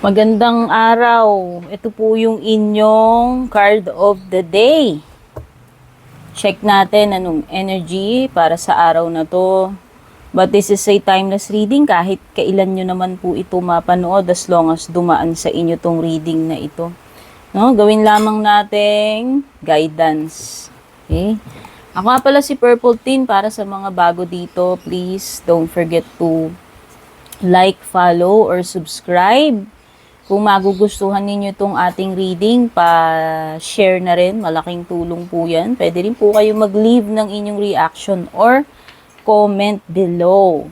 Magandang araw. Ito po yung inyong card of the day. Check natin anong energy para sa araw na to. But this is a timeless reading kahit kailan nyo naman po ito mapanood as long as dumaan sa inyo tong reading na ito. No, gawin lamang nating guidance. Okay? Ako nga pala si Purple Teen. Para sa mga bago dito, please don't forget to like, follow, or subscribe. Kung magugustuhan ninyo itong ating reading, pa-share na rin. Malaking tulong po yan. Pwede rin po kayo mag-leave ng inyong reaction or comment below.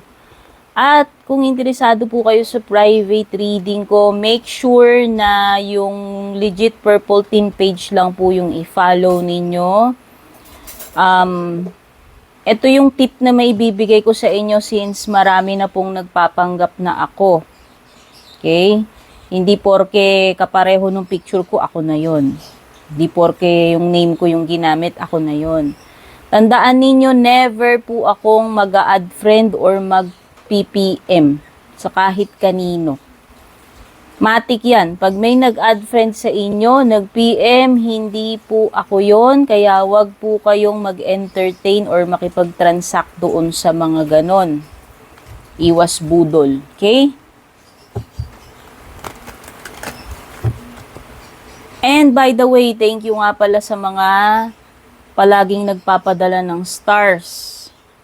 At kung interesado po kayo sa private reading ko, make sure na yung legit Purple Teen page lang po yung i-follow ninyo. Ito yung tip na may bibigay ko sa inyo since marami na pong nagpapanggap na ako. Okay? Hindi porke kapareho ng picture ko, ako na yon. Hindi porke yung name ko yung ginamit, ako na yon. Tandaan ninyo, never po akong mag-a-add friend or mag-PPM sa kahit kanino. Matik yan. Pag may nag-add friend sa inyo, nag-PM, hindi po ako yon. Kaya wag po kayong mag-entertain or makipag-transact doon sa mga ganon. Iwas budol. Okay? And by the way, thank you nga pala sa mga palaging nagpapadala ng stars.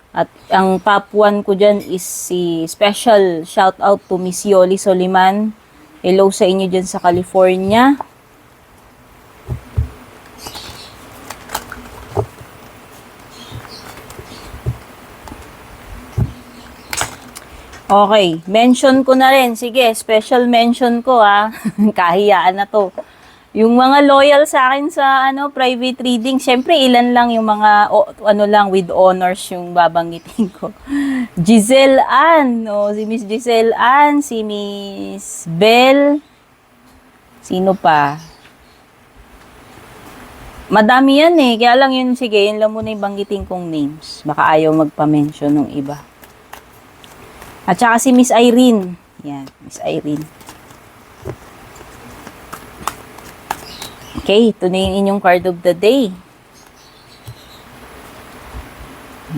At ang top 1 ko dyan is si special shout out to Miss Yoli Soliman. Hello sa inyo dyan sa California. Okay, mention ko na rin. Sige, special mention ko ha. Kahiyaan na to. Yung mga loyal sa akin sa private reading, syempre ilan lang yung mga lang with honors yung babanggitin ko. Giselle Ann, si Miss Giselle Ann, si Miss Bell, sino pa? Madami yan eh, kaya lang yun, sige, yun lang muna yung banggitin kong names. Baka ayaw magpa-mention ng iba. At saka si Miss Irene, yan, Miss Irene. Okay, ito na yung inyong card of the day.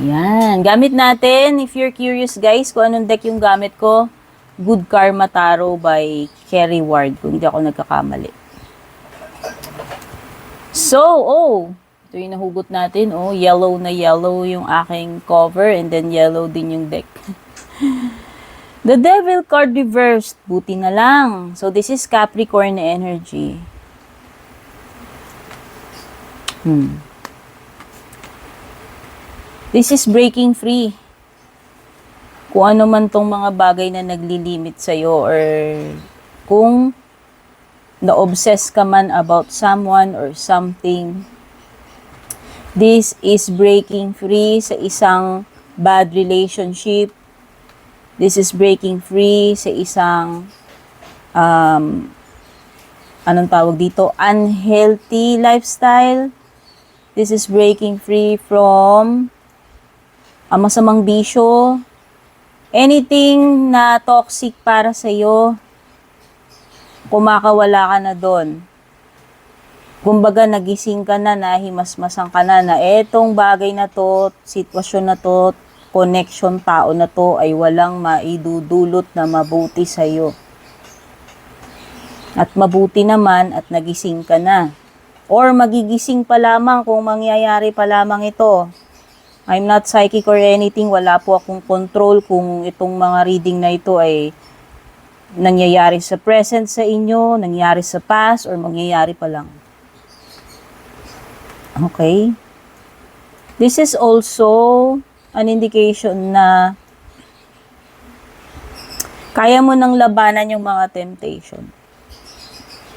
Yan. Gamit natin, if you're curious guys, kung anong deck yung gamit ko, Good Karma Tarot by Kerry Ward, kung hindi ako nagkakamali. So, ito yung nahugot natin. Yellow na yellow yung aking cover and then yellow din yung deck. The Devil card reversed. Buti na lang. So, this is Capricorn energy. This is breaking free. Kung ano man tong mga bagay na naglilimit sa'yo or kung na-obsess ka man about someone or something, this is breaking free sa isang bad relationship. This is breaking free sa isang anong tawag dito? Unhealthy lifestyle. This is breaking free from masamang bisyo. Anything na toxic para sa'yo, kumakawala ka na doon. Kumbaga, nagising ka na, nahimasmasan ka na etong bagay na to, sitwasyon na to, connection, tao na to, ay walang maidudulot na mabuti sa'yo. At mabuti naman at nagising ka na. Or magigising pa lamang kung mangyayari pa lamang ito. I'm not psychic or anything. Wala po akong control kung itong mga reading na ito ay nangyayari sa present sa inyo, nangyayari sa past, or mangyayari pa lang. Okay? This is also an indication na kaya mo nang labanan yung mga temptation.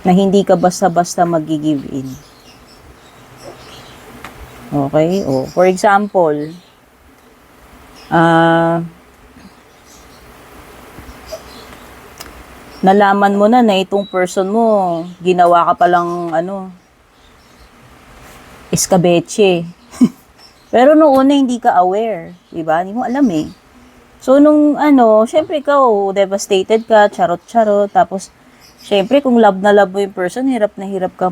Na hindi ka basta-basta mag-give in. Okay? For example, nalaman mo na itong person mo, ginawa ka palang escabeche. Pero noong una hindi ka aware, diba? Hindi mo alam eh. So, nung syempre ikaw, devastated ka, charot-charot, tapos Syempre, kung love na love mo yung person, hirap na hirap ka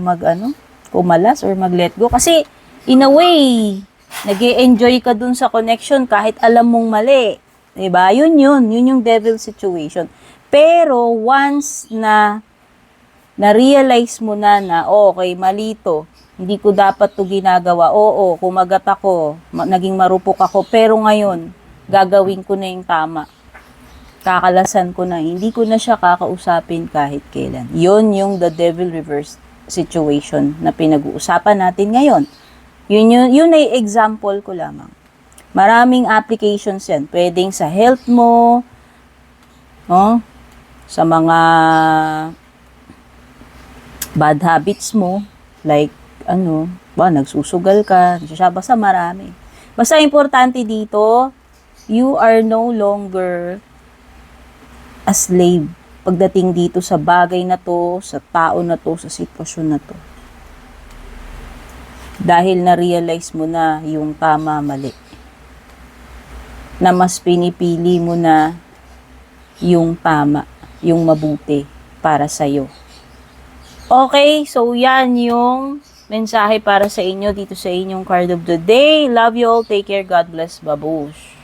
kumalas or mag-let go. Kasi, in a way, nag-e-enjoy ka dun sa connection kahit alam mong mali. Diba? Yun yung devil situation. Pero, once na na-realize mo na, okay, mali to, hindi ko dapat to ginagawa. Oo, kumagat ako, naging marupok ako, pero ngayon, gagawin ko na yung tama. Kakalasan ko na, hindi ko na siya kakausapin kahit kailan. Yun yung the devil reverse situation na pinag-uusapan natin ngayon. Yun ay example ko lamang. Maraming applications yan. Pwedeng sa health mo, no? Sa mga bad habits mo, like, nagsusugal ka, basta marami. Basta importante dito, you are no longer a slave pagdating dito sa bagay na to, sa tao na to, sa sitwasyon na to. Dahil na-realize mo na yung tama, mali. Na mas pinipili mo na yung tama, yung mabuti para sa'yo. Okay, so yan yung mensahe para sa inyo dito sa inyong card of the day. Love you all. Take care. God bless. Babush.